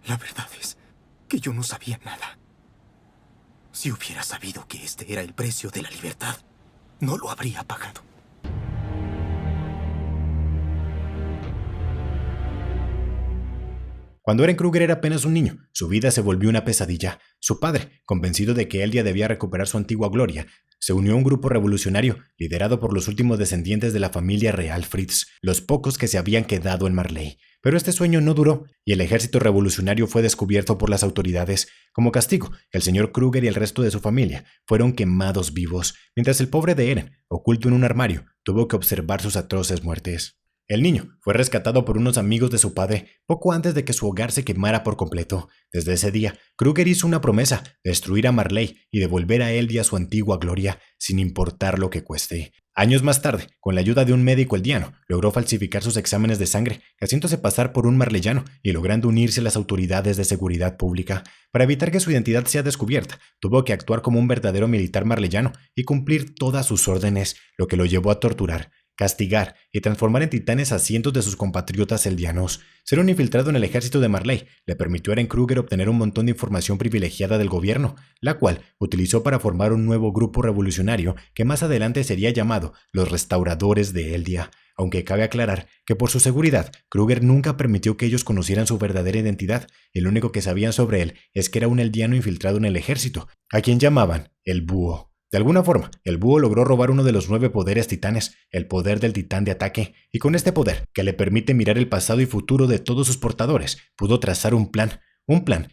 La verdad es que yo no sabía nada. Si hubiera sabido que este era el precio de la libertad, no lo habría pagado. Cuando Eren Kruger era apenas un niño, su vida se volvió una pesadilla. Su padre, convencido de que Eldia debía recuperar su antigua gloria, se unió a un grupo revolucionario liderado por los últimos descendientes de la familia real Fritz, los pocos que se habían quedado en Marley. Pero este sueño no duró y el ejército revolucionario fue descubierto por las autoridades. Como castigo, el señor Kruger y el resto de su familia fueron quemados vivos, mientras el pobre de Eren, oculto en un armario, tuvo que observar sus atroces muertes. El niño fue rescatado por unos amigos de su padre poco antes de que su hogar se quemara por completo. Desde ese día, Kruger hizo una promesa: destruir a Marley y devolver a Eldia su antigua gloria, sin importar lo que cueste. Años más tarde, con la ayuda de un médico eldiano, logró falsificar sus exámenes de sangre, haciéndose pasar por un marleyano y logrando unirse a las autoridades de seguridad pública. Para evitar que su identidad sea descubierta, tuvo que actuar como un verdadero militar marleyano y cumplir todas sus órdenes, lo que lo llevó a torturar, castigar y transformar en titanes a cientos de sus compatriotas eldianos. Ser un infiltrado en el ejército de Marley le permitió a Eren Kruger obtener un montón de información privilegiada del gobierno, la cual utilizó para formar un nuevo grupo revolucionario que más adelante sería llamado los Restauradores de Eldia. Aunque cabe aclarar que por su seguridad, Kruger nunca permitió que ellos conocieran su verdadera identidad, y lo único que sabían sobre él es que era un eldiano infiltrado en el ejército, a quien llamaban el Búho. De alguna forma, el Búho logró robar uno de los 9 poderes titanes, el poder del titán de ataque, y con este poder, que le permite mirar el pasado y futuro de todos sus portadores, pudo trazar un plan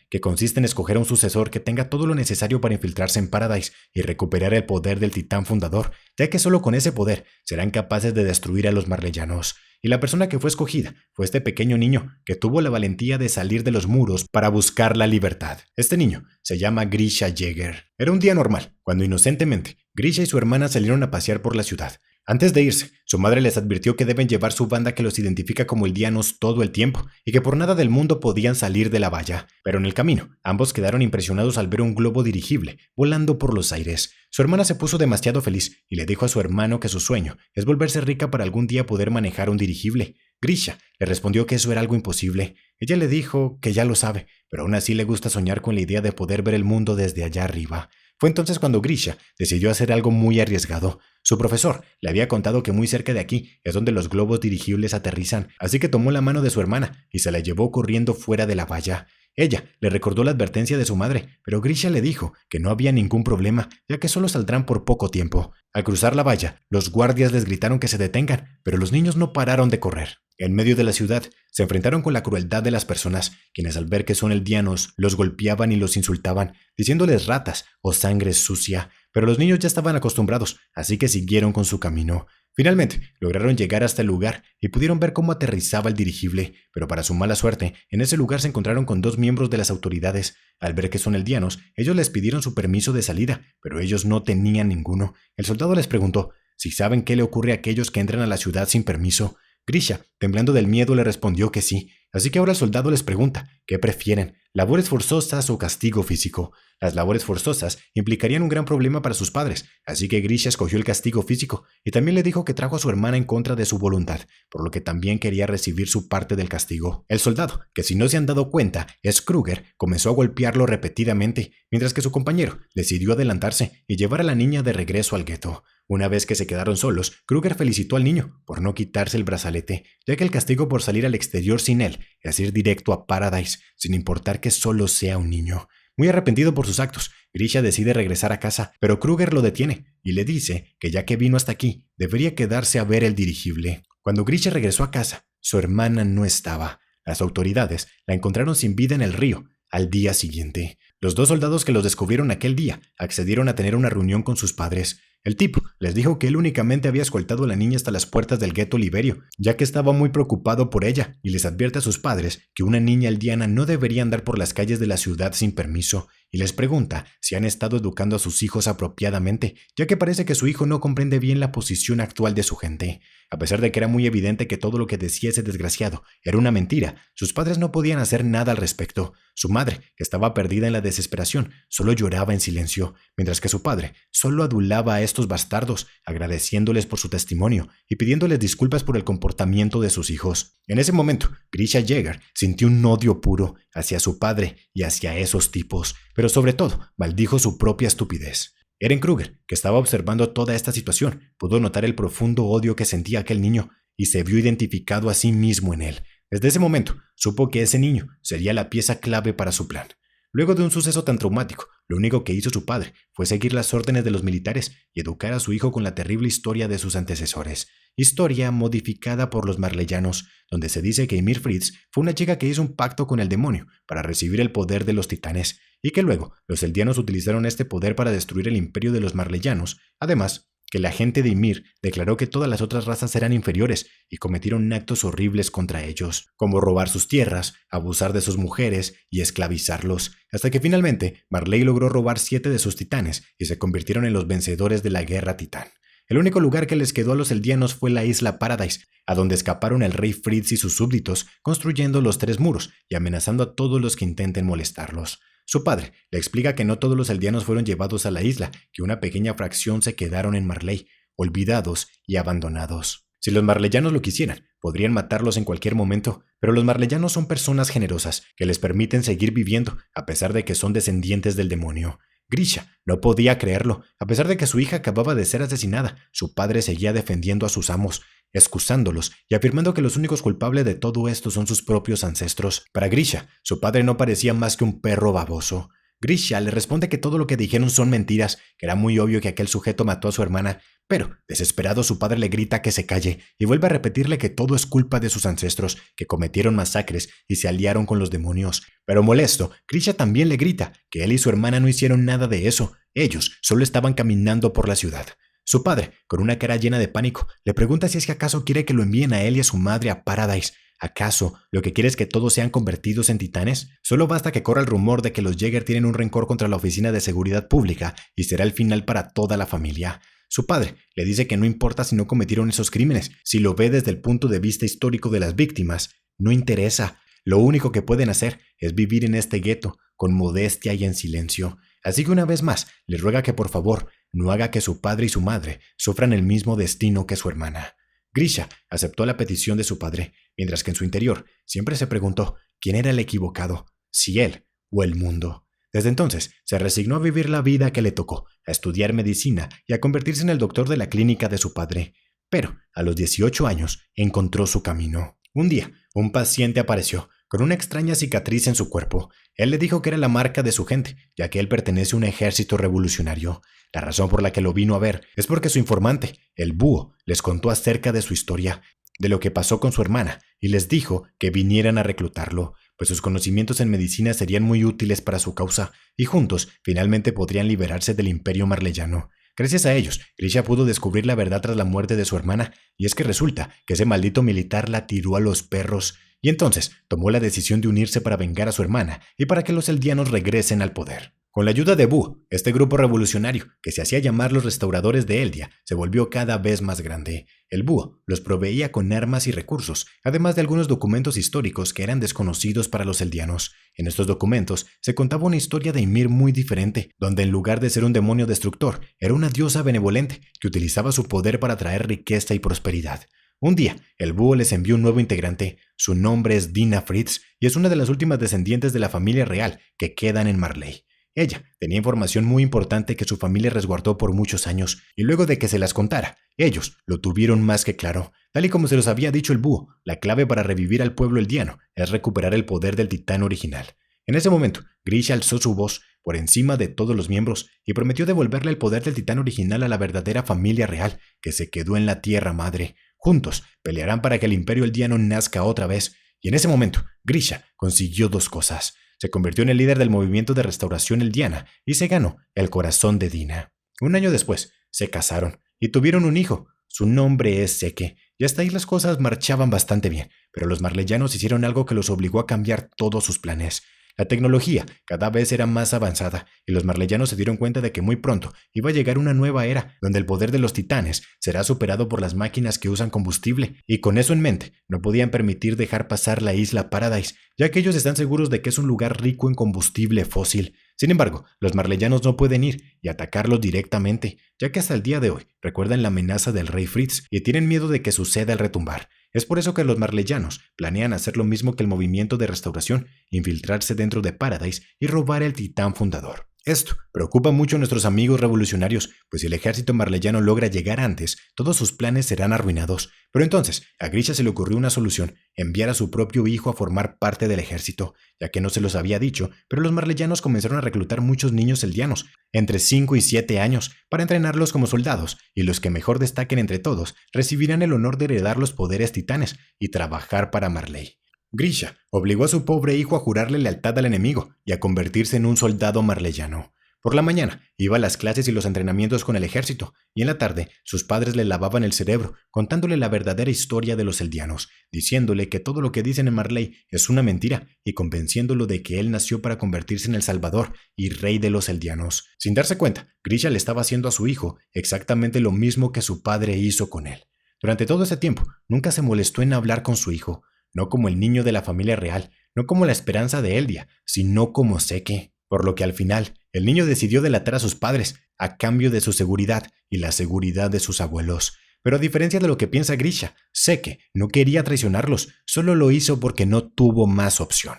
que consiste en escoger a un sucesor que tenga todo lo necesario para infiltrarse en Paradise y recuperar el poder del titán fundador, ya que solo con ese poder serán capaces de destruir a los marleyanos. Y la persona que fue escogida fue este pequeño niño que tuvo la valentía de salir de los muros para buscar la libertad. Este niño se llama Grisha Jäger. Era un día normal, cuando inocentemente Grisha y su hermana salieron a pasear por la ciudad. Antes de irse, su madre les advirtió que deben llevar su banda que los identifica como eldianos todo el tiempo y que por nada del mundo podían salir de la valla. Pero en el camino, ambos quedaron impresionados al ver un globo dirigible volando por los aires. Su hermana se puso demasiado feliz y le dijo a su hermano que su sueño es volverse rica para algún día poder manejar un dirigible. Grisha le respondió que eso era algo imposible. Ella le dijo que ya lo sabe, pero aún así le gusta soñar con la idea de poder ver el mundo desde allá arriba. Fue entonces cuando Grisha decidió hacer algo muy arriesgado. Su profesor le había contado que muy cerca de aquí es donde los globos dirigibles aterrizan, así que tomó la mano de su hermana y se la llevó corriendo fuera de la valla. Ella le recordó la advertencia de su madre, pero Grisha le dijo que no había ningún problema, ya que solo saldrán por poco tiempo. Al cruzar la valla, los guardias les gritaron que se detengan, pero los niños no pararon de correr. En medio de la ciudad, se enfrentaron con la crueldad de las personas, quienes al ver que son eldianos, los golpeaban y los insultaban, diciéndoles ratas o sangre sucia, pero los niños ya estaban acostumbrados, así que siguieron con su camino. Finalmente, lograron llegar hasta el lugar y pudieron ver cómo aterrizaba el dirigible, pero para su mala suerte, en ese lugar se encontraron con 2 miembros de las autoridades. Al ver que son eldianos, ellos les pidieron su permiso de salida, pero ellos no tenían ninguno. El soldado les preguntó si saben qué le ocurre a aquellos que entran a la ciudad sin permiso. Grisha, temblando del miedo, le respondió que sí. Así que ahora el soldado les pregunta, ¿qué prefieren? ¿Labores forzosas o castigo físico? Las labores forzosas implicarían un gran problema para sus padres, así que Grisha escogió el castigo físico y también le dijo que trajo a su hermana en contra de su voluntad, por lo que también quería recibir su parte del castigo. El soldado, que si no se han dado cuenta es Kruger, comenzó a golpearlo repetidamente, mientras que su compañero decidió adelantarse y llevar a la niña de regreso al gueto. Una vez que se quedaron solos, Kruger felicitó al niño por no quitarse el brazalete, ya que el castigo por salir al exterior sin él es ir directo a Paradise, sin importar que solo sea un niño. Muy arrepentido por sus actos, Grisha decide regresar a casa, pero Kruger lo detiene y le dice que ya que vino hasta aquí, debería quedarse a ver el dirigible. Cuando Grisha regresó a casa, su hermana no estaba. Las autoridades la encontraron sin vida en el río. Al día siguiente, los 2 soldados que los descubrieron aquel día accedieron a tener una reunión con sus padres. El tipo les dijo que él únicamente había escoltado a la niña hasta las puertas del gueto Liberio, ya que estaba muy preocupado por ella, y les advierte a sus padres que una niña eldiana no debería andar por las calles de la ciudad sin permiso, y les pregunta si han estado educando a sus hijos apropiadamente, ya que parece que su hijo no comprende bien la posición actual de su gente. A pesar de que era muy evidente que todo lo que decía ese desgraciado era una mentira, sus padres no podían hacer nada al respecto. Su madre, que estaba perdida en la desesperación, solo lloraba en silencio, mientras que su padre solo adulaba a estos bastardos, agradeciéndoles por su testimonio y pidiéndoles disculpas por el comportamiento de sus hijos. En ese momento, Grisha Yeager sintió un odio puro hacia su padre y hacia esos tipos, pero sobre todo maldijo su propia estupidez. Eren Kruger, que estaba observando toda esta situación, pudo notar el profundo odio que sentía aquel niño y se vio identificado a sí mismo en él. Desde ese momento, supo que ese niño sería la pieza clave para su plan. Luego de un suceso tan traumático, lo único que hizo su padre fue seguir las órdenes de los militares y educar a su hijo con la terrible historia de sus antecesores. Historia modificada por los marleyanos, donde se dice que Ymir Fritz fue una chica que hizo un pacto con el demonio para recibir el poder de los titanes, y que luego los eldianos utilizaron este poder para destruir el imperio de los marleyanos. Además, que la gente de Ymir declaró que todas las otras razas eran inferiores y cometieron actos horribles contra ellos, como robar sus tierras, abusar de sus mujeres y esclavizarlos, hasta que finalmente Marley logró robar 7 de sus titanes y se convirtieron en los vencedores de la guerra titán. El único lugar que les quedó a los eldianos fue la isla Paradise, a donde escaparon el rey Fritz y sus súbditos, construyendo los 3 muros y amenazando a todos los que intenten molestarlos. Su padre le explica que no todos los eldianos fueron llevados a la isla, que una pequeña fracción se quedaron en Marley, olvidados y abandonados. Si los marleyanos lo quisieran, podrían matarlos en cualquier momento, pero los marleyanos son personas generosas que les permiten seguir viviendo a pesar de que son descendientes del demonio. Grisha no podía creerlo. A pesar de que su hija acababa de ser asesinada, su padre seguía defendiendo a sus amos, excusándolos y afirmando que los únicos culpables de todo esto son sus propios ancestros. Para Grisha, su padre no parecía más que un perro baboso. Grisha le responde que todo lo que dijeron son mentiras, que era muy obvio que aquel sujeto mató a su hermana, pero, desesperado, su padre le grita que se calle y vuelve a repetirle que todo es culpa de sus ancestros, que cometieron masacres y se aliaron con los demonios. Pero molesto, Grisha también le grita que él y su hermana no hicieron nada de eso, ellos solo estaban caminando por la ciudad. Su padre, con una cara llena de pánico, le pregunta si es que acaso quiere que lo envíen a él y a su madre a Paradise. ¿Acaso lo que quiere es que todos sean convertidos en titanes? Solo basta que corra el rumor de que los Yeager tienen un rencor contra la Oficina de Seguridad Pública y será el final para toda la familia. Su padre le dice que no importa si no cometieron esos crímenes, si lo ve desde el punto de vista histórico de las víctimas, no interesa. Lo único que pueden hacer es vivir en este gueto, con modestia y en silencio. Así que una vez más, le ruega que por favor no haga que su padre y su madre sufran el mismo destino que su hermana. Grisha aceptó la petición de su padre, mientras que en su interior siempre se preguntó quién era el equivocado, si él o el mundo. Desde entonces se resignó a vivir la vida que le tocó, a estudiar medicina y a convertirse en el doctor de la clínica de su padre. Pero a los 18 años encontró su camino. Un día, un paciente apareció con una extraña cicatriz en su cuerpo. Él le dijo que era la marca de su gente, ya que él pertenece a un ejército revolucionario. La razón por la que lo vino a ver es porque su informante, el búho, les contó acerca de su historia, de lo que pasó con su hermana, y les dijo que vinieran a reclutarlo, pues sus conocimientos en medicina serían muy útiles para su causa, y juntos finalmente podrían liberarse del imperio marleyano. Gracias a ellos, Grisha pudo descubrir la verdad tras la muerte de su hermana, y es que resulta que ese maldito militar la tiró a los perros, y entonces tomó la decisión de unirse para vengar a su hermana y para que los eldianos regresen al poder. Con la ayuda de Buu, este grupo revolucionario, que se hacía llamar los Restauradores de Eldia, se volvió cada vez más grande. El Búho los proveía con armas y recursos, además de algunos documentos históricos que eran desconocidos para los eldianos. En estos documentos se contaba una historia de Ymir muy diferente, donde en lugar de ser un demonio destructor, era una diosa benevolente que utilizaba su poder para traer riqueza y prosperidad. Un día, el Búho les envió un nuevo integrante. Su nombre es Dina Fritz y es una de las últimas descendientes de la familia real que quedan en Marley. Ella tenía información muy importante que su familia resguardó por muchos años, y luego de que se las contara, ellos lo tuvieron más que claro. Tal y como se los había dicho el Búho, la clave para revivir al pueblo eldiano es recuperar el poder del titán original. En ese momento, Grisha alzó su voz por encima de todos los miembros y prometió devolverle el poder del titán original a la verdadera familia real que se quedó en la Tierra Madre. Juntos pelearán para que el imperio eldiano nazca otra vez, y en ese momento, Grisha consiguió 2 cosas. Se convirtió en el líder del movimiento de restauración eldiana y se ganó el corazón de Dina. Un año después, se casaron y tuvieron un hijo. Su nombre es Seke, y hasta ahí las cosas marchaban bastante bien, pero los marleyanos hicieron algo que los obligó a cambiar todos sus planes. La tecnología cada vez era más avanzada y los marleyanos se dieron cuenta de que muy pronto iba a llegar una nueva era donde el poder de los titanes será superado por las máquinas que usan combustible, y con eso en mente no podían permitir dejar pasar la isla Paradise, ya que ellos están seguros de que es un lugar rico en combustible fósil. Sin embargo, los marleyanos no pueden ir y atacarlos directamente, ya que hasta el día de hoy recuerdan la amenaza del rey Fritz y tienen miedo de que suceda el retumbar. Es por eso que los marleyanos planean hacer lo mismo que el movimiento de restauración, infiltrarse dentro de Paradise y robar el titán fundador. Esto preocupa mucho a nuestros amigos revolucionarios, pues si el ejército marleyano logra llegar antes, todos sus planes serán arruinados. Pero entonces, a Grisha se le ocurrió una solución: enviar a su propio hijo a formar parte del ejército, ya que no se los había dicho, pero los marleyanos comenzaron a reclutar muchos niños eldianos, entre 5 y 7 años, para entrenarlos como soldados, y los que mejor destaquen entre todos recibirán el honor de heredar los poderes titanes y trabajar para Marley. Grisha obligó a su pobre hijo a jurarle lealtad al enemigo y a convertirse en un soldado marleyano. Por la mañana iba a las clases y los entrenamientos con el ejército, y en la tarde sus padres le lavaban el cerebro contándole la verdadera historia de los eldianos, diciéndole que todo lo que dicen en Marley es una mentira y convenciéndolo de que él nació para convertirse en el salvador y rey de los eldianos. Sin darse cuenta, Grisha le estaba haciendo a su hijo exactamente lo mismo que su padre hizo con él. Durante todo ese tiempo nunca se molestó en hablar con su hijo, no como el niño de la familia real, no como la esperanza de Eldia, sino como Seke. Por lo que al final, el niño decidió delatar a sus padres a cambio de su seguridad y la seguridad de sus abuelos. Pero a diferencia de lo que piensa Grisha, Seke no quería traicionarlos, solo lo hizo porque no tuvo más opción.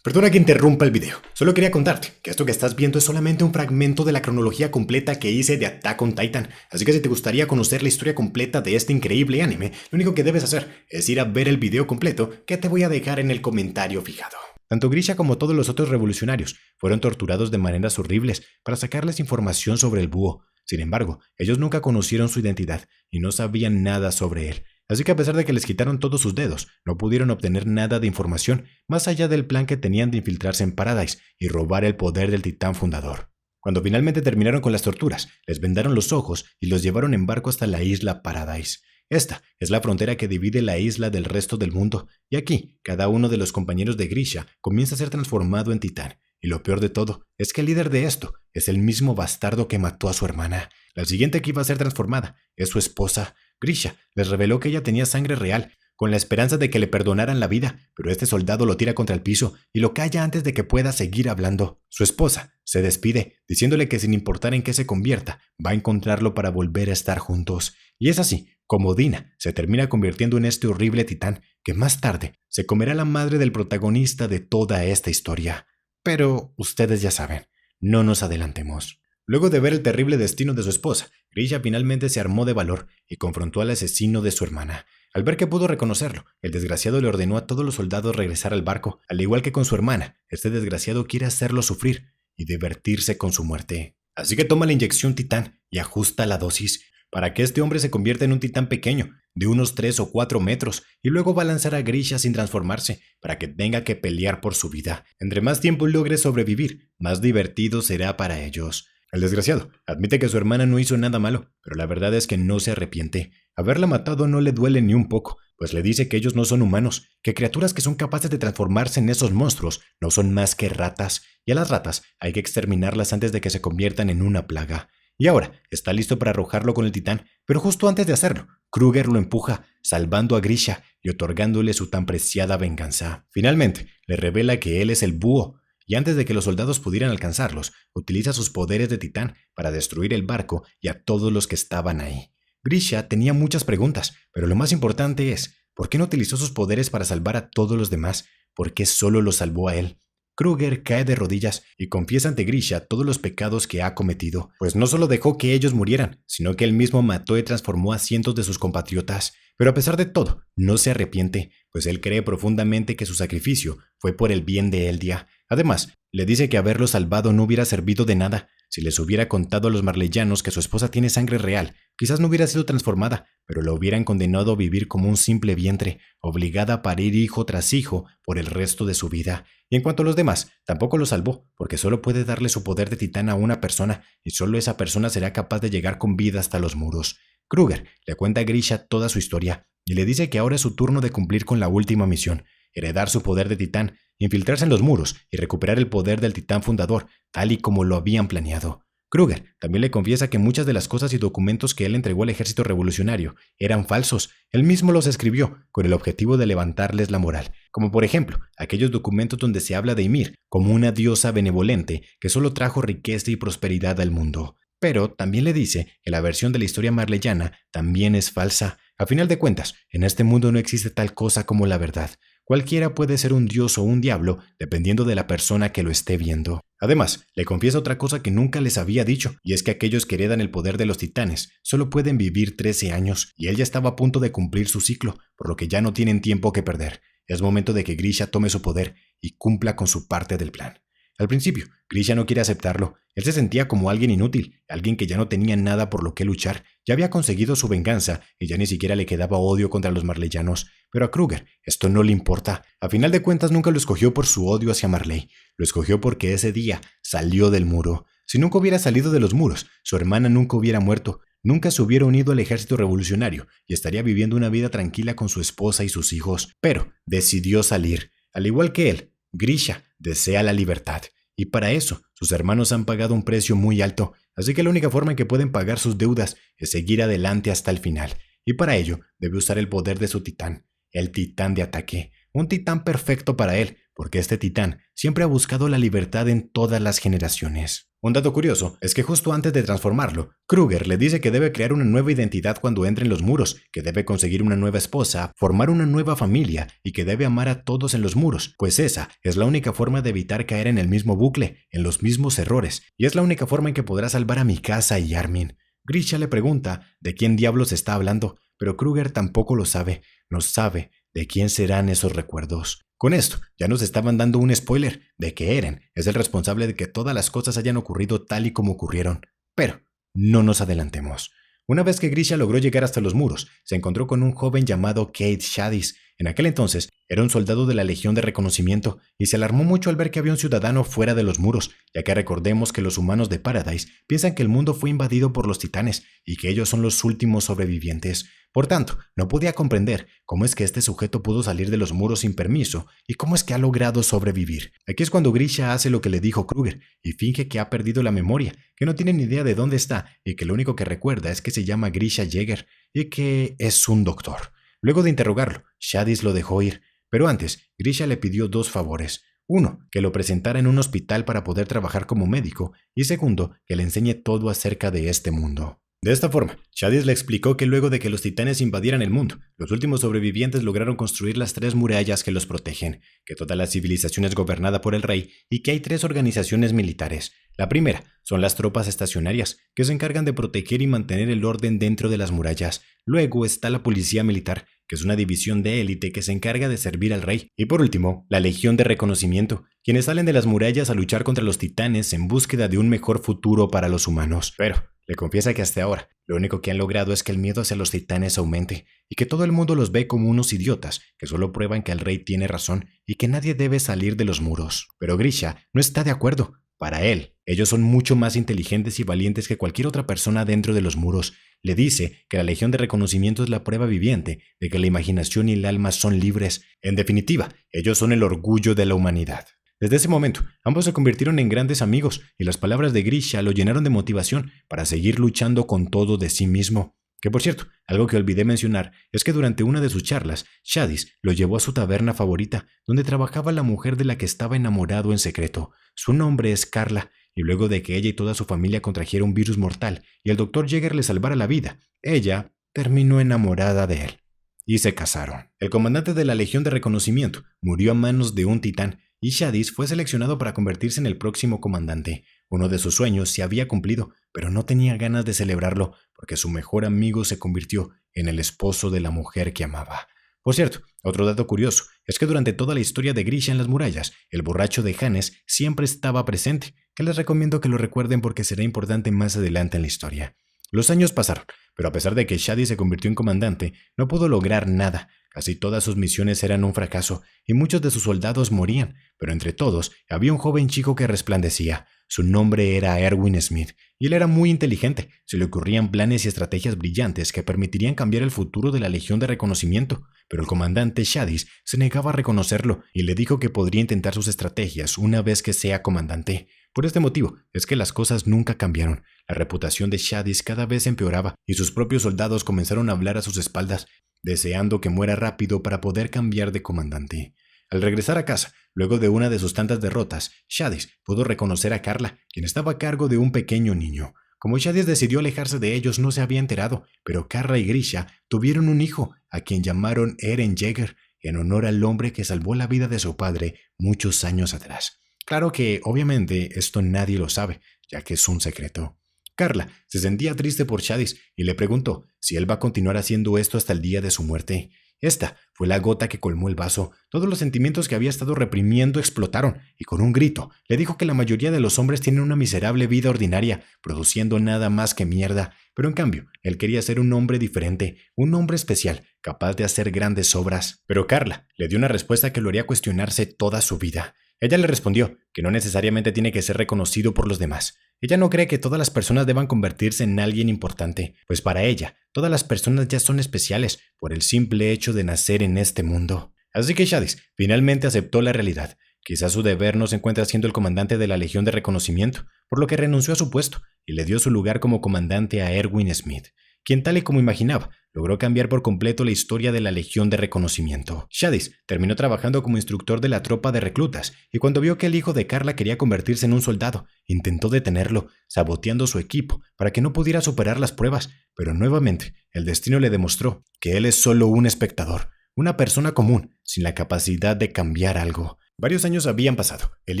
Perdona que interrumpa el video, solo quería contarte que esto que estás viendo es solamente un fragmento de la cronología completa que hice de Attack on Titan, así que si te gustaría conocer la historia completa de este increíble anime, lo único que debes hacer es ir a ver el video completo que te voy a dejar en el comentario fijado. Tanto Grisha como todos los otros revolucionarios fueron torturados de maneras horribles para sacarles información sobre el búho. Sin embargo, ellos nunca conocieron su identidad y no sabían nada sobre él. Así que a pesar de que les quitaron todos sus dedos, no pudieron obtener nada de información más allá del plan que tenían de infiltrarse en Paradise y robar el poder del titán fundador. Cuando finalmente terminaron con las torturas, les vendaron los ojos y los llevaron en barco hasta la isla Paradise. Esta es la frontera que divide la isla del resto del mundo, y aquí cada uno de los compañeros de Grisha comienza a ser transformado en titán. Y lo peor de todo es que el líder de esto es el mismo bastardo que mató a su hermana. La siguiente que iba a ser transformada es su esposa. Grisha les reveló que ella tenía sangre real, con la esperanza de que le perdonaran la vida, pero este soldado lo tira contra el piso y lo calla antes de que pueda seguir hablando. Su esposa se despide, diciéndole que sin importar en qué se convierta, va a encontrarlo para volver a estar juntos. Y es así como Dina se termina convirtiendo en este horrible titán que más tarde se comerá a la madre del protagonista de toda esta historia. Pero ustedes ya saben, no nos adelantemos. Luego de ver el terrible destino de su esposa, Grisha finalmente se armó de valor y confrontó al asesino de su hermana. Al ver que pudo reconocerlo, el desgraciado le ordenó a todos los soldados regresar al barco. Al igual que con su hermana, este desgraciado quiere hacerlo sufrir y divertirse con su muerte. Así que toma la inyección titán y ajusta la dosis para que este hombre se convierta en un titán pequeño, de unos 3 o 4 metros, y luego va a lanzar a Grisha sin transformarse, para que tenga que pelear por su vida. Entre más tiempo logre sobrevivir, más divertido será para ellos. El desgraciado admite que su hermana no hizo nada malo, pero la verdad es que no se arrepiente. Haberla matado no le duele ni un poco, pues le dice que ellos no son humanos, que criaturas que son capaces de transformarse en esos monstruos no son más que ratas, y a las ratas hay que exterminarlas antes de que se conviertan en una plaga. Y ahora está listo para arrojarlo con el titán, pero justo antes de hacerlo, Kruger lo empuja, salvando a Grisha y otorgándole su tan preciada venganza. Finalmente, le revela que él es el búho, y antes de que los soldados pudieran alcanzarlos, utiliza sus poderes de titán para destruir el barco y a todos los que estaban ahí. Grisha tenía muchas preguntas, pero lo más importante es, ¿por qué no utilizó sus poderes para salvar a todos los demás? ¿Por qué solo lo salvó a él? Kruger cae de rodillas y confiesa ante Grisha todos los pecados que ha cometido, pues no solo dejó que ellos murieran, sino que él mismo mató y transformó a cientos de sus compatriotas. Pero a pesar de todo, no se arrepiente, pues él cree profundamente que su sacrificio fue por el bien de Eldia. Además, le dice que haberlo salvado no hubiera servido de nada. Si les hubiera contado a los marleyanos que su esposa tiene sangre real, quizás no hubiera sido transformada, pero lo hubieran condenado a vivir como un simple vientre, obligada a parir hijo tras hijo por el resto de su vida. Y en cuanto a los demás, tampoco lo salvó, porque solo puede darle su poder de titán a una persona, y solo esa persona será capaz de llegar con vida hasta los muros. Kruger le cuenta a Grisha toda su historia, y le dice que ahora es su turno de cumplir con la última misión, heredar su poder de titán infiltrarse en los muros y recuperar el poder del titán fundador, tal y como lo habían planeado. Kruger también le confiesa que muchas de las cosas y documentos que él entregó al ejército revolucionario eran falsos. Él mismo los escribió con el objetivo de levantarles la moral, como por ejemplo aquellos documentos donde se habla de Ymir como una diosa benevolente que solo trajo riqueza y prosperidad al mundo. Pero también le dice que la versión de la historia marleyana también es falsa. A final de cuentas, en este mundo no existe tal cosa como la verdad. Cualquiera puede ser un dios o un diablo, dependiendo de la persona que lo esté viendo. Además, le confiesa otra cosa que nunca les había dicho, y es que aquellos que heredan el poder de los titanes solo pueden vivir 13 años, y él ya estaba a punto de cumplir su ciclo, por lo que ya no tienen tiempo que perder. Es momento de que Grisha tome su poder y cumpla con su parte del plan. Al principio, Grisha no quiere aceptarlo. Él se sentía como alguien inútil, alguien que ya no tenía nada por lo que luchar. Ya había conseguido su venganza y ya ni siquiera le quedaba odio contra los marleyanos. Pero a Kruger esto no le importa. A final de cuentas nunca lo escogió por su odio hacia Marley. Lo escogió porque ese día salió del muro. Si nunca hubiera salido de los muros, su hermana nunca hubiera muerto. Nunca se hubiera unido al ejército revolucionario y estaría viviendo una vida tranquila con su esposa y sus hijos. Pero decidió salir. Al igual que él, Grisha desea la libertad. Y para eso, sus hermanos han pagado un precio muy alto, así que la única forma en que pueden pagar sus deudas es seguir adelante hasta el final. Y para ello, debe usar el poder de su titán, el titán de ataque. Un titán perfecto para él, porque este titán siempre ha buscado la libertad en todas las generaciones. Un dato curioso es que justo antes de transformarlo, Kruger le dice que debe crear una nueva identidad cuando entre en los muros, que debe conseguir una nueva esposa, formar una nueva familia y que debe amar a todos en los muros, pues esa es la única forma de evitar caer en el mismo bucle, en los mismos errores, y es la única forma en que podrá salvar a Mikasa y Armin. Grisha le pregunta de quién diablos está hablando, pero Kruger tampoco lo sabe, no sabe de quién serán esos recuerdos. Con esto, ya nos estaban dando un spoiler de que Eren es el responsable de que todas las cosas hayan ocurrido tal y como ocurrieron. Pero no nos adelantemos. Una vez que Grisha logró llegar hasta los muros, se encontró con un joven llamado Cait Shadis. En aquel entonces, era un soldado de la Legión de Reconocimiento y se alarmó mucho al ver que había un ciudadano fuera de los muros, ya que recordemos que los humanos de Paradise piensan que el mundo fue invadido por los titanes y que ellos son los últimos sobrevivientes. Por tanto, no podía comprender cómo es que este sujeto pudo salir de los muros sin permiso y cómo es que ha logrado sobrevivir. Aquí es cuando Grisha hace lo que le dijo Kruger y finge que ha perdido la memoria, que no tiene ni idea de dónde está y que lo único que recuerda es que se llama Grisha Jäger y que es un doctor. Luego de interrogarlo, Shadis lo dejó ir, pero antes, Grisha le pidió dos favores. Uno, que lo presentara en un hospital para poder trabajar como médico y segundo, que le enseñe todo acerca de este mundo. De esta forma, Shadis le explicó que luego de que los titanes invadieran el mundo, los últimos sobrevivientes lograron construir las 3 murallas que los protegen, que toda la civilización es gobernada por el rey y que hay 3 organizaciones militares. La primera son las tropas estacionarias, que se encargan de proteger y mantener el orden dentro de las murallas. Luego está la policía militar, que es una división de élite que se encarga de servir al rey. Y por último, la Legión de Reconocimiento, quienes salen de las murallas a luchar contra los titanes en búsqueda de un mejor futuro para los humanos. Pero le confiesa que hasta ahora, lo único que han logrado es que el miedo hacia los titanes aumente y que todo el mundo los ve como unos idiotas que solo prueban que el rey tiene razón y que nadie debe salir de los muros. Pero Grisha no está de acuerdo. Para él, ellos son mucho más inteligentes y valientes que cualquier otra persona dentro de los muros. Le dice que la Legión de Reconocimiento es la prueba viviente de que la imaginación y el alma son libres. En definitiva, ellos son el orgullo de la humanidad. Desde ese momento, ambos se convirtieron en grandes amigos y las palabras de Grisha lo llenaron de motivación para seguir luchando con todo de sí mismo. Que por cierto, algo que olvidé mencionar es que durante una de sus charlas, Shadis lo llevó a su taberna favorita, donde trabajaba la mujer de la que estaba enamorado en secreto. Su nombre es Carla, y luego de que ella y toda su familia contrajera un virus mortal y el Dr. Jäger le salvara la vida, ella terminó enamorada de él. Y se casaron. El comandante de la Legión de Reconocimiento murió a manos de un titán, y Shadis fue seleccionado para convertirse en el próximo comandante. Uno de sus sueños se había cumplido, pero no tenía ganas de celebrarlo porque su mejor amigo se convirtió en el esposo de la mujer que amaba. Por cierto, otro dato curioso es que durante toda la historia de Grisha en las murallas, el borracho de Hannes siempre estaba presente, que les recomiendo que lo recuerden porque será importante más adelante en la historia. Los años pasaron, pero a pesar de que Shadis se convirtió en comandante, no pudo lograr nada. Casi todas sus misiones eran un fracaso y muchos de sus soldados morían, pero entre todos había un joven chico que resplandecía. Su nombre era Erwin Smith y él era muy inteligente. Se le ocurrían planes y estrategias brillantes que permitirían cambiar el futuro de la Legión de Reconocimiento, pero el comandante Shadis se negaba a reconocerlo y le dijo que podría intentar sus estrategias una vez que sea comandante. Por este motivo es que las cosas nunca cambiaron. La reputación de Shadis cada vez empeoraba y sus propios soldados comenzaron a hablar a sus espaldas, deseando que muera rápido para poder cambiar de comandante. Al regresar a casa, luego de una de sus tantas derrotas, Shadis pudo reconocer a Carla, quien estaba a cargo de un pequeño niño. Como Shadis decidió alejarse de ellos, no se había enterado, pero Carla y Grisha tuvieron un hijo, a quien llamaron Eren Jaeger, en honor al hombre que salvó la vida de su padre muchos años atrás. Claro que, obviamente, esto nadie lo sabe, ya que es un secreto. Carla se sentía triste por Shadis y le preguntó si él va a continuar haciendo esto hasta el día de su muerte. Esta fue la gota que colmó el vaso. Todos los sentimientos que había estado reprimiendo explotaron, y con un grito le dijo que la mayoría de los hombres tienen una miserable vida ordinaria, produciendo nada más que mierda, pero en cambio, él quería ser un hombre diferente, un hombre especial, capaz de hacer grandes obras. Pero Carla le dio una respuesta que lo haría cuestionarse toda su vida. Ella le respondió que no necesariamente tiene que ser reconocido por los demás. Ella no cree que todas las personas deban convertirse en alguien importante, pues para ella, todas las personas ya son especiales por el simple hecho de nacer en este mundo. Así que Shadis finalmente aceptó la realidad. Quizás su deber no se encuentra siendo el comandante de la Legión de Reconocimiento, por lo que renunció a su puesto y le dio su lugar como comandante a Erwin Smith, quien tal y como imaginaba, logró cambiar por completo la historia de la Legión de Reconocimiento. Shadis terminó trabajando como instructor de la tropa de reclutas, y cuando vio que el hijo de Carla quería convertirse en un soldado, intentó detenerlo, saboteando su equipo para que no pudiera superar las pruebas, pero nuevamente el destino le demostró que él es solo un espectador, una persona común, sin la capacidad de cambiar algo. Varios años habían pasado. El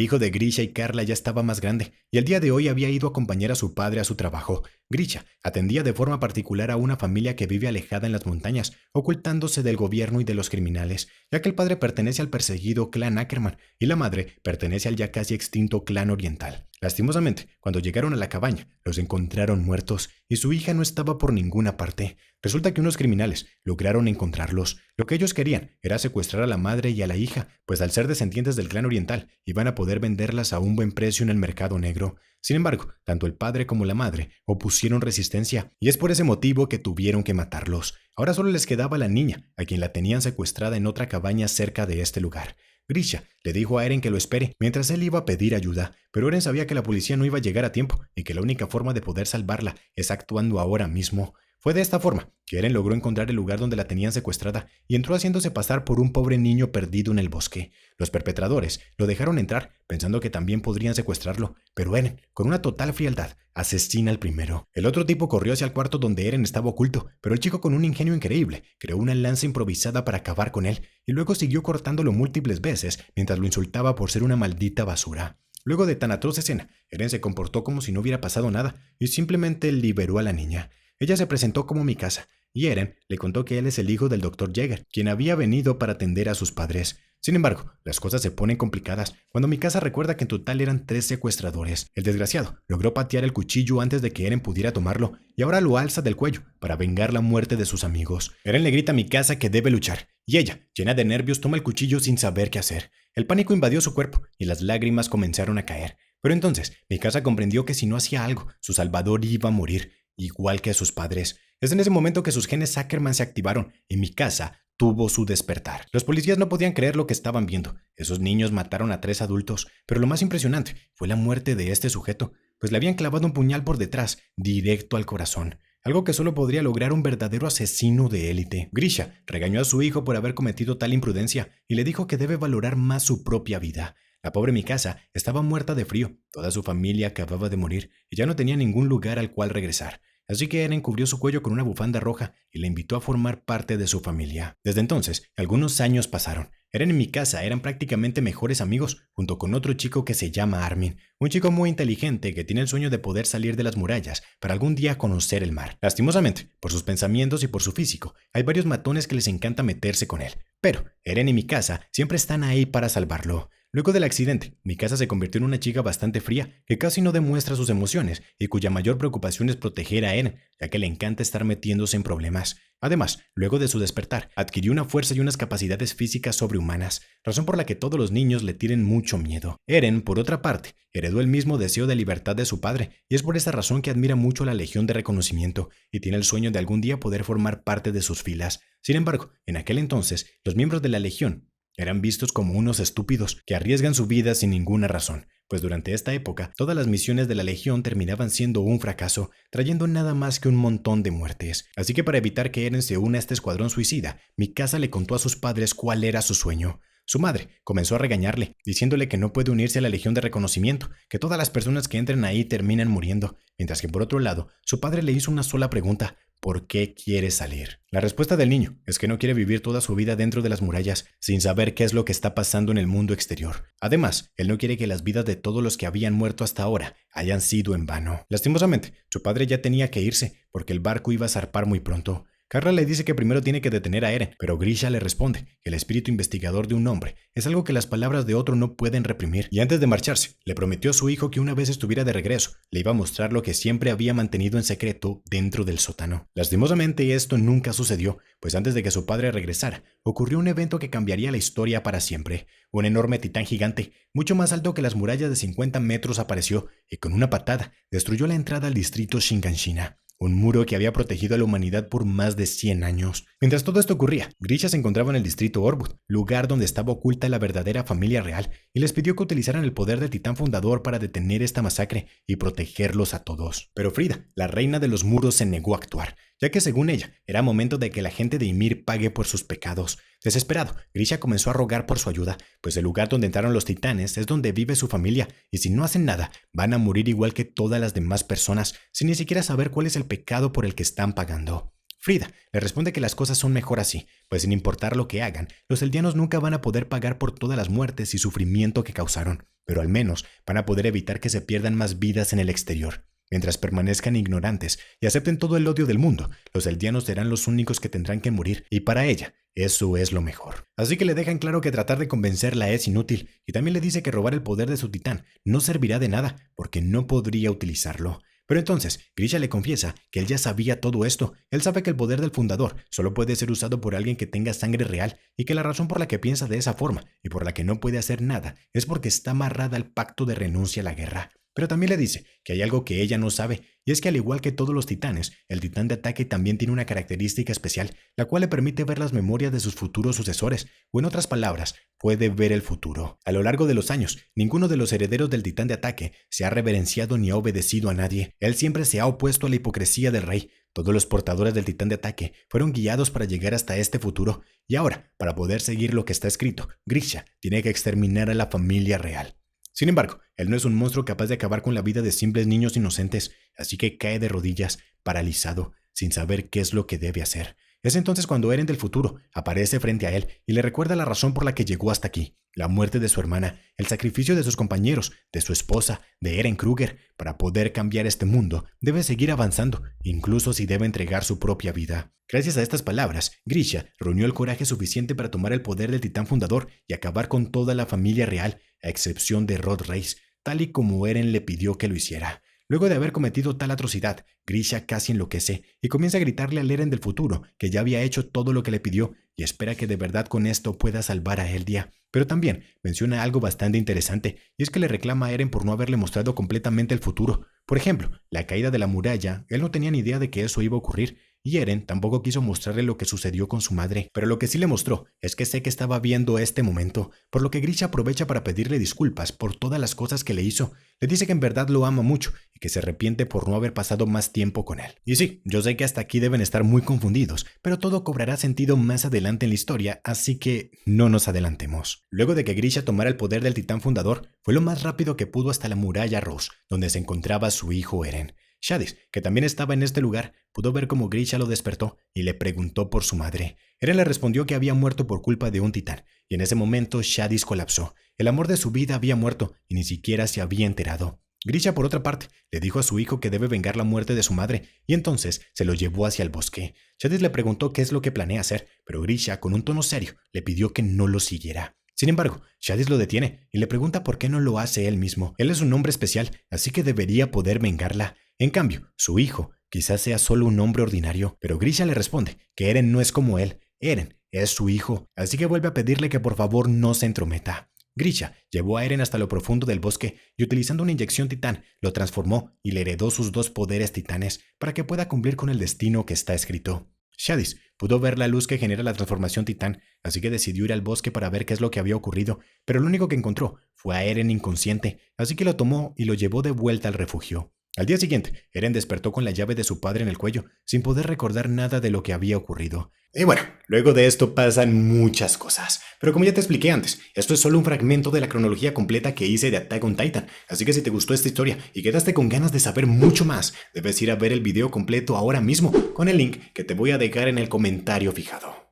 hijo de Grisha y Carla ya estaba más grande, y el día de hoy había ido a acompañar a su padre a su trabajo. Grisha atendía de forma particular a una familia que vive alejada en las montañas, ocultándose del gobierno y de los criminales, ya que el padre pertenece al perseguido clan Ackerman y la madre pertenece al ya casi extinto clan oriental. Lastimosamente, cuando llegaron a la cabaña, los encontraron muertos y su hija no estaba por ninguna parte. Resulta que unos criminales lograron encontrarlos. Lo que ellos querían era secuestrar a la madre y a la hija, pues al ser descendientes del clan oriental, iban a poder venderlas a un buen precio en el mercado negro. Sin embargo, tanto el padre como la madre opusieron resistencia, y es por ese motivo que tuvieron que matarlos. Ahora solo les quedaba la niña, a quien la tenían secuestrada en otra cabaña cerca de este lugar. Grisha le dijo a Eren que lo espere mientras él iba a pedir ayuda, pero Eren sabía que la policía no iba a llegar a tiempo y que la única forma de poder salvarla es actuando ahora mismo. Fue de esta forma que Eren logró encontrar el lugar donde la tenían secuestrada y entró haciéndose pasar por un pobre niño perdido en el bosque. Los perpetradores lo dejaron entrar pensando que también podrían secuestrarlo, pero Eren, con una total frialdad, asesina al primero. El otro tipo corrió hacia el cuarto donde Eren estaba oculto, pero el chico, con un ingenio increíble, creó una lanza improvisada para acabar con él y luego siguió cortándolo múltiples veces mientras lo insultaba por ser una maldita basura. Luego de tan atroz escena, Eren se comportó como si no hubiera pasado nada y simplemente liberó a la niña. Ella se presentó como Mikasa, y Eren le contó que él es el hijo del Dr. Jaeger, quien había venido para atender a sus padres. Sin embargo, las cosas se ponen complicadas cuando Mikasa recuerda que en total eran 3 secuestradores. El desgraciado logró patear el cuchillo antes de que Eren pudiera tomarlo, y ahora lo alza del cuello para vengar la muerte de sus amigos. Eren le grita a Mikasa que debe luchar, y ella, llena de nervios, toma el cuchillo sin saber qué hacer. El pánico invadió su cuerpo, y las lágrimas comenzaron a caer. Pero entonces, Mikasa comprendió que si no hacía algo, su salvador iba a morir, igual que a sus padres. Es en ese momento que sus genes Ackerman se activaron y Mikasa tuvo su despertar. Los policías no podían creer lo que estaban viendo. Esos niños mataron a 3 adultos, pero lo más impresionante fue la muerte de este sujeto, pues le habían clavado un puñal por detrás, directo al corazón. Algo que solo podría lograr un verdadero asesino de élite. Grisha regañó a su hijo por haber cometido tal imprudencia y le dijo que debe valorar más su propia vida. La pobre Mikasa estaba muerta de frío, toda su familia acababa de morir y ya no tenía ningún lugar al cual regresar. Así que Eren cubrió su cuello con una bufanda roja y le invitó a formar parte de su familia. Desde entonces, algunos años pasaron. Eren y Mikasa eran prácticamente mejores amigos, junto con otro chico que se llama Armin, un chico muy inteligente que tiene el sueño de poder salir de las murallas para algún día conocer el mar. Lastimosamente, por sus pensamientos y por su físico, hay varios matones que les encanta meterse con él. Pero Eren y Mikasa siempre están ahí para salvarlo. Luego del accidente, Mikasa se convirtió en una chica bastante fría que casi no demuestra sus emociones y cuya mayor preocupación es proteger a Eren, ya que le encanta estar metiéndose en problemas. Además, luego de su despertar, adquirió una fuerza y unas capacidades físicas sobrehumanas, razón por la que todos los niños le tienen mucho miedo. Eren, por otra parte, heredó el mismo deseo de libertad de su padre, y es por esa razón que admira mucho a la Legión de Reconocimiento y tiene el sueño de algún día poder formar parte de sus filas. Sin embargo, en aquel entonces, los miembros de la Legión eran vistos como unos estúpidos que arriesgan su vida sin ninguna razón, pues durante esta época todas las misiones de la Legión terminaban siendo un fracaso, trayendo nada más que un montón de muertes. Así que para evitar que Eren se una a este escuadrón suicida, Mikasa le contó a sus padres cuál era su sueño. Su madre comenzó a regañarle, diciéndole que no puede unirse a la Legión de Reconocimiento, que todas las personas que entren ahí terminan muriendo, mientras que por otro lado, su padre le hizo una sola pregunta: ¿por qué quiere salir? La respuesta del niño es que no quiere vivir toda su vida dentro de las murallas sin saber qué es lo que está pasando en el mundo exterior. Además, él no quiere que las vidas de todos los que habían muerto hasta ahora hayan sido en vano. Lastimosamente, su padre ya tenía que irse porque el barco iba a zarpar muy pronto. Carla le dice que primero tiene que detener a Eren, pero Grisha le responde que el espíritu investigador de un hombre es algo que las palabras de otro no pueden reprimir, y antes de marcharse, le prometió a su hijo que una vez estuviera de regreso, le iba a mostrar lo que siempre había mantenido en secreto dentro del sótano. Lastimosamente esto nunca sucedió, pues antes de que su padre regresara, ocurrió un evento que cambiaría la historia para siempre. Un enorme titán gigante, mucho más alto que las murallas de 50 metros, apareció y con una patada destruyó la entrada al distrito Shinganshina, un muro que había protegido a la humanidad por más de 100 años. Mientras todo esto ocurría, Grisha se encontraba en el distrito Orwood, lugar donde estaba oculta la verdadera familia real, y les pidió que utilizaran el poder del titán fundador para detener esta masacre y protegerlos a todos. Pero Frida, la reina de los muros, se negó a actuar, ya que según ella, era momento de que la gente de Ymir pague por sus pecados. Desesperado, Grisha comenzó a rogar por su ayuda, pues el lugar donde entraron los titanes es donde vive su familia, y si no hacen nada, van a morir igual que todas las demás personas, sin ni siquiera saber cuál es el pecado por el que están pagando. Frida le responde que las cosas son mejor así, pues sin importar lo que hagan, los eldianos nunca van a poder pagar por todas las muertes y sufrimiento que causaron, pero al menos van a poder evitar que se pierdan más vidas en el exterior. Mientras permanezcan ignorantes y acepten todo el odio del mundo, los eldianos serán los únicos que tendrán que morir, y para ella, eso es lo mejor. Así que le dejan claro que tratar de convencerla es inútil, y también le dice que robar el poder de su titán no servirá de nada, porque no podría utilizarlo. Pero entonces, Grisha le confiesa que él ya sabía todo esto. Él sabe que el poder del fundador solo puede ser usado por alguien que tenga sangre real, y que la razón por la que piensa de esa forma y por la que no puede hacer nada es porque está amarrada al pacto de renuncia a la guerra. Pero también le dice que hay algo que ella no sabe, y es que al igual que todos los titanes, el titán de ataque también tiene una característica especial, la cual le permite ver las memorias de sus futuros sucesores, o en otras palabras, puede ver el futuro. A lo largo de los años, ninguno de los herederos del titán de ataque se ha reverenciado ni ha obedecido a nadie. Él siempre se ha opuesto a la hipocresía del rey. Todos los portadores del titán de ataque fueron guiados para llegar hasta este futuro, y ahora, para poder seguir lo que está escrito, Grisha tiene que exterminar a la familia real. Sin embargo, él no es un monstruo capaz de acabar con la vida de simples niños inocentes, así que cae de rodillas, paralizado, sin saber qué es lo que debe hacer. Es entonces cuando Eren del futuro aparece frente a él y le recuerda la razón por la que llegó hasta aquí: la muerte de su hermana, el sacrificio de sus compañeros, de su esposa, de Eren Kruger. Para poder cambiar este mundo, debe seguir avanzando, incluso si debe entregar su propia vida. Gracias a estas palabras, Grisha reunió el coraje suficiente para tomar el poder del titán fundador y acabar con toda la familia real, a excepción de Rod Reis, tal y como Eren le pidió que lo hiciera. Luego de haber cometido tal atrocidad, Grisha casi enloquece y comienza a gritarle al Eren del futuro que ya había hecho todo lo que le pidió y espera que de verdad con esto pueda salvar a Eldia. Pero también menciona algo bastante interesante, y es que le reclama a Eren por no haberle mostrado completamente el futuro. Por ejemplo, la caída de la muralla, él no tenía ni idea de que eso iba a ocurrir, y Eren tampoco quiso mostrarle lo que sucedió con su madre, pero lo que sí le mostró es que sé que estaba viendo este momento, por lo que Grisha aprovecha para pedirle disculpas por todas las cosas que le hizo. Le dice que en verdad lo ama mucho y que se arrepiente por no haber pasado más tiempo con él. Y sí, yo sé que hasta aquí deben estar muy confundidos, pero todo cobrará sentido más adelante en la historia, así que no nos adelantemos. Luego de que Grisha tomara el poder del titán fundador, fue lo más rápido que pudo hasta la muralla Rose, donde se encontraba su hijo Eren. Shadis, que también estaba en este lugar, pudo ver cómo Grisha lo despertó y le preguntó por su madre. Eren le respondió que había muerto por culpa de un titán, y en ese momento Shadis colapsó. El amor de su vida había muerto y ni siquiera se había enterado. Grisha, por otra parte, le dijo a su hijo que debe vengar la muerte de su madre, y entonces se lo llevó hacia el bosque. Shadis le preguntó qué es lo que planea hacer, pero Grisha, con un tono serio, le pidió que no lo siguiera. Sin embargo, Shadis lo detiene y le pregunta por qué no lo hace él mismo. Él es un hombre especial, así que debería poder vengarla. En cambio, su hijo quizás sea solo un hombre ordinario, pero Grisha le responde que Eren no es como él. Eren es su hijo, así que vuelve a pedirle que por favor no se entrometa. Grisha llevó a Eren hasta lo profundo del bosque y utilizando una inyección titán, lo transformó y le heredó sus 2 poderes titanes para que pueda cumplir con el destino que está escrito. Shadis pudo ver la luz que genera la transformación titán, así que decidió ir al bosque para ver qué es lo que había ocurrido, pero lo único que encontró fue a Eren inconsciente, así que lo tomó y lo llevó de vuelta al refugio. Al día siguiente, Eren despertó con la llave de su padre en el cuello, sin poder recordar nada de lo que había ocurrido. Y bueno, luego de esto pasan muchas cosas, pero como ya te expliqué antes, esto es solo un fragmento de la cronología completa que hice de Attack on Titan, así que si te gustó esta historia y quedaste con ganas de saber mucho más, debes ir a ver el video completo ahora mismo, con el link que te voy a dejar en el comentario fijado.